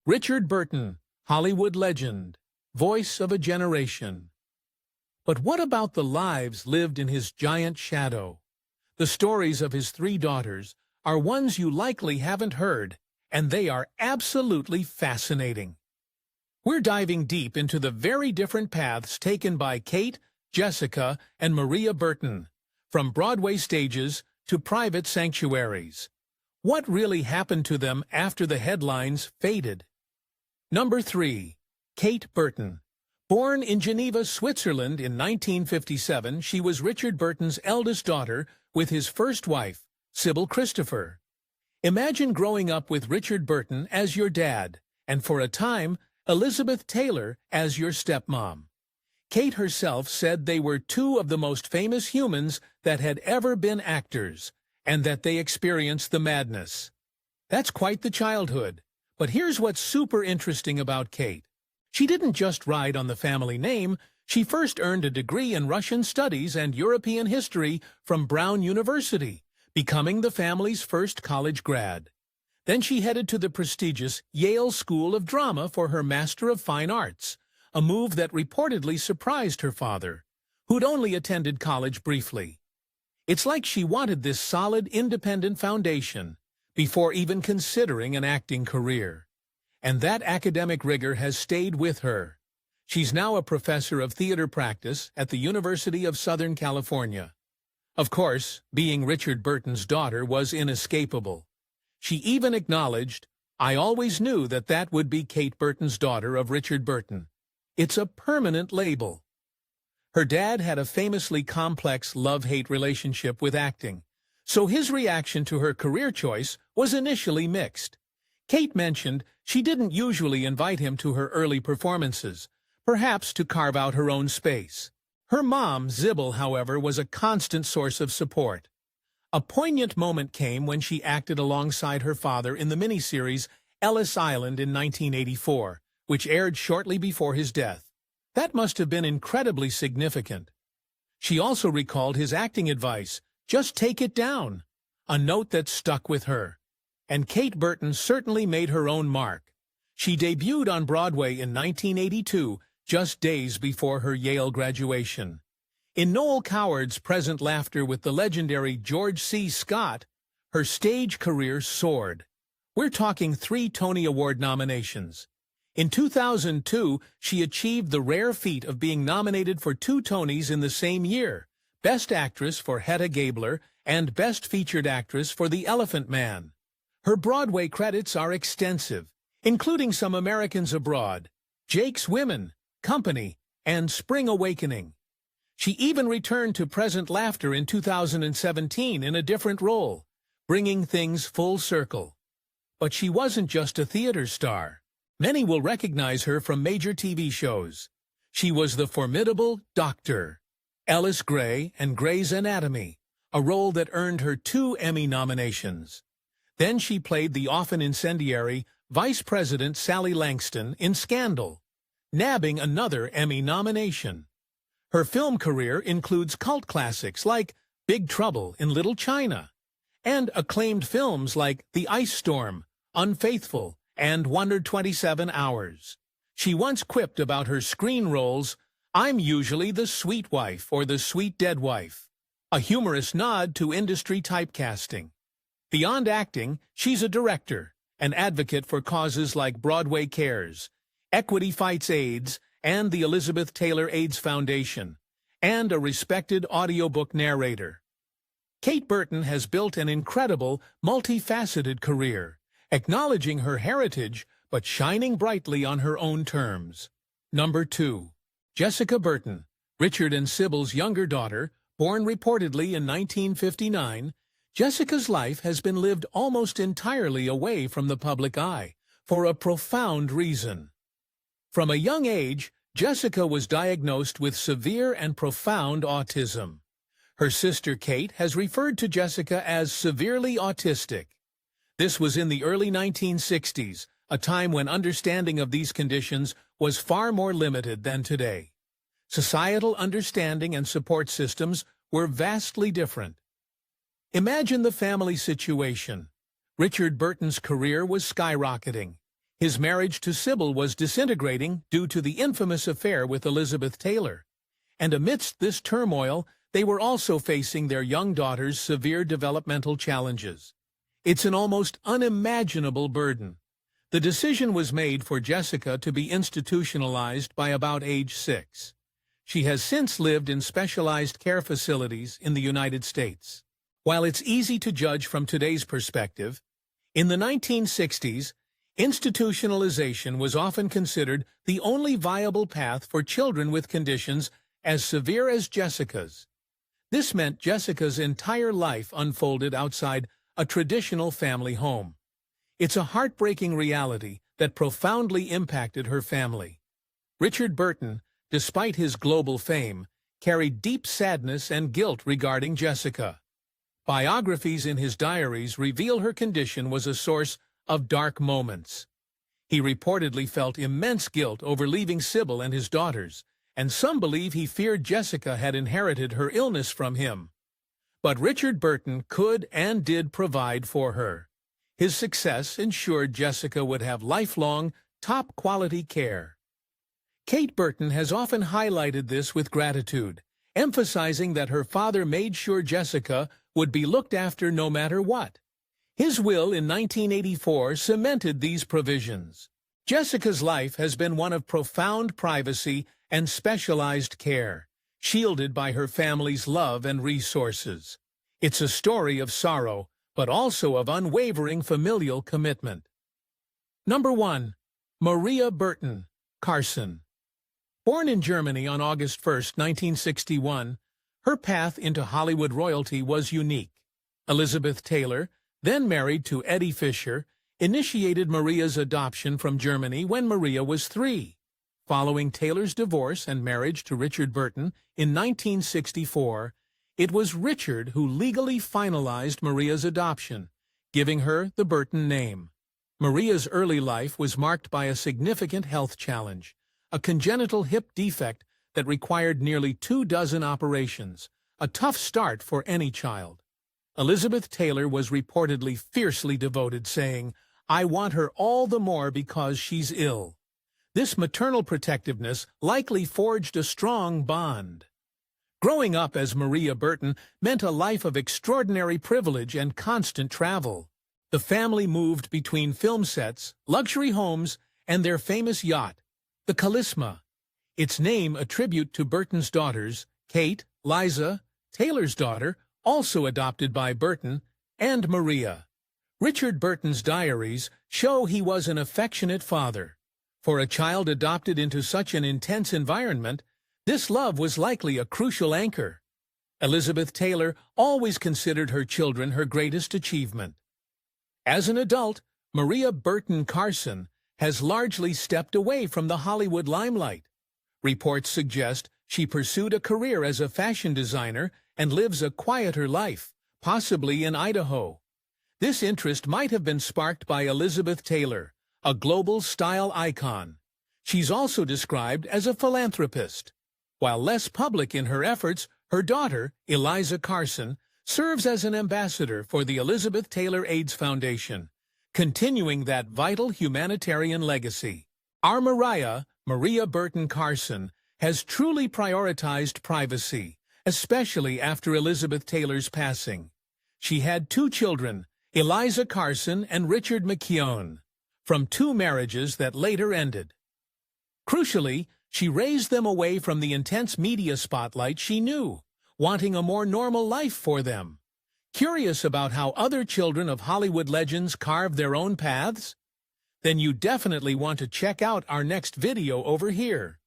Richard Burton, Hollywood legend, voice of a generation. But what about the lives lived in his giant shadow? The stories of his three daughters are ones you likely haven't heard, and they are absolutely fascinating. We're diving deep into the very different paths taken by Kate, Jessica, and Maria Burton, from Broadway stages to private sanctuaries. What really happened to them after the headlines faded? Number 3. Kate Burton. Born in Geneva, Switzerland in 1957, she was Richard Burton's eldest daughter with his first wife, Sybil Christopher. Imagine growing up with Richard Burton as your dad, and for a time, Elizabeth Taylor as your stepmom. Kate herself said they were two of the most famous humans that had ever been actors, and that they experienced the madness. That's quite the childhood. But here's what's super interesting about Kate. She didn't just ride on the family name. She first earned a degree in Russian studies and European history from Brown University, becoming the family's first college grad. Then she headed to the prestigious Yale School of Drama for her Master of Fine Arts, a move that reportedly surprised her father, who'd only attended college briefly. It's like she wanted this solid, independent foundation before even considering an acting career. And that academic rigor has stayed with her. She's now a professor of theater practice at the University of Southern California. Of course, being Richard Burton's daughter was inescapable. She even acknowledged, "I always knew that that would be Kate Burton's daughter of Richard Burton. It's a permanent label." Her dad had a famously complex love-hate relationship with acting, so his reaction to her career choice was initially mixed. Kate mentioned she didn't usually invite him to her early performances, perhaps to carve out her own space. Her mom, Sybil, however, was a constant source of support. A poignant moment came when she acted alongside her father in the miniseries Ellis Island in 1984, which aired shortly before his death. That must have been incredibly significant. She also recalled his acting advice, "Just take it down," a note that stuck with her. And Kate Burton certainly made her own mark. She debuted on Broadway in 1982, just days before her Yale graduation. In Noel Coward's Present Laughter with the legendary George C. Scott, her stage career soared. We're talking 3 Tony Award nominations. In 2002, she achieved the rare feat of being nominated for 2 Tonys in the same year, Best Actress for Hedda Gabler and Best Featured Actress for The Elephant Man. Her Broadway credits are extensive, including Some Americans Abroad, Jake's Women, Company, and Spring Awakening. She even returned to Present Laughter in 2017 in a different role, bringing things full circle. But she wasn't just a theater star. Many will recognize her from major TV shows. She was the formidable Dr. Ellis Grey in Grey's Anatomy, a role that earned her 2 Emmy nominations. Then she played the often incendiary Vice President Sally Langston in Scandal, nabbing another Emmy nomination. Her film career includes cult classics like Big Trouble in Little China, and acclaimed films like The Ice Storm, Unfaithful, and 127 Hours. She once quipped about her screen roles, "I'm usually the sweet wife or the sweet dead wife," a humorous nod to industry typecasting. Beyond acting, she's a director, an advocate for causes like Broadway Cares, Equity Fights AIDS, and the Elizabeth Taylor AIDS Foundation, and a respected audiobook narrator. Kate Burton has built an incredible, multifaceted career, acknowledging her heritage but shining brightly on her own terms. Number 2. Jessica Burton, Richard and Sybil's younger daughter, born reportedly in 1959, Jessica's life has been lived almost entirely away from the public eye, for a profound reason. From a young age, Jessica was diagnosed with severe and profound autism. Her sister Kate has referred to Jessica as severely autistic. This was in the early 1960s, a time when understanding of these conditions was far more limited than today. Societal understanding and support systems were vastly different. Imagine the family situation. Richard Burton's career was skyrocketing. His marriage to Sybil was disintegrating due to the infamous affair with Elizabeth Taylor. And amidst this turmoil, they were also facing their young daughter's severe developmental challenges. It's an almost unimaginable burden. The decision was made for Jessica to be institutionalized by about age 6. She has since lived in specialized care facilities in the United States. While it's easy to judge from today's perspective, in the 1960s, institutionalization was often considered the only viable path for children with conditions as severe as Jessica's. This meant Jessica's entire life unfolded outside a traditional family home. It's a heartbreaking reality that profoundly impacted her family. Richard Burton, despite his global fame, carried deep sadness and guilt regarding Jessica. Biographies in his diaries reveal her condition was a source of dark moments. He reportedly felt immense guilt over leaving Sybil and his daughters, and some believe he feared Jessica had inherited her illness from him. But Richard Burton could and did provide for her. His success ensured Jessica would have lifelong, top-quality care. Kate Burton has often highlighted this with gratitude, emphasizing that her father made sure Jessica would be looked after no matter what. His will in 1984 cemented these provisions. Jessica's life has been one of profound privacy and specialized care, shielded by her family's love and resources. It's a story of sorrow, but also of unwavering familial commitment. Number 1. Maria Burton, Carson. Born in Germany on August 1, 1961, her path into Hollywood royalty was unique. Elizabeth Taylor, then married to Eddie Fisher, initiated Maria's adoption from Germany when Maria was 3. Following Taylor's divorce and marriage to Richard Burton in 1964, it was Richard who legally finalized Maria's adoption, giving her the Burton name. Maria's early life was marked by a significant health challenge, a congenital hip defect that required nearly 24 operations, a tough start for any child. Elizabeth Taylor was reportedly fiercely devoted, saying, "I want her all the more because she's ill." This maternal protectiveness likely forged a strong bond. Growing up as Maria Burton meant a life of extraordinary privilege and constant travel. The family moved between film sets, luxury homes, and their famous yacht, the Charisma. Its name a tribute to Burton's daughters, Kate, Liza, Taylor's daughter, also adopted by Burton, and Maria. Richard Burton's diaries show he was an affectionate father. For a child adopted into such an intense environment, this love was likely a crucial anchor. Elizabeth Taylor always considered her children her greatest achievement. As an adult, Maria Burton Carson has largely stepped away from the Hollywood limelight. Reports suggest she pursued a career as a fashion designer and lives a quieter life, possibly in Idaho. This interest might have been sparked by Elizabeth Taylor, a global style icon. She's also described as a philanthropist. While less public in her efforts, her daughter, Eliza Carson, serves as an ambassador for the Elizabeth Taylor AIDS Foundation, continuing that vital humanitarian legacy. Our Maria Burton Carson, has truly prioritized privacy, especially after Elizabeth Taylor's passing. She had 2 children, Eliza Carson and Richard McKeown, from 2 marriages that later ended. Crucially, she raised them away from the intense media spotlight she knew, wanting a more normal life for them. Curious about how other children of Hollywood legends carve their own paths? Then you definitely want to check out our next video over here.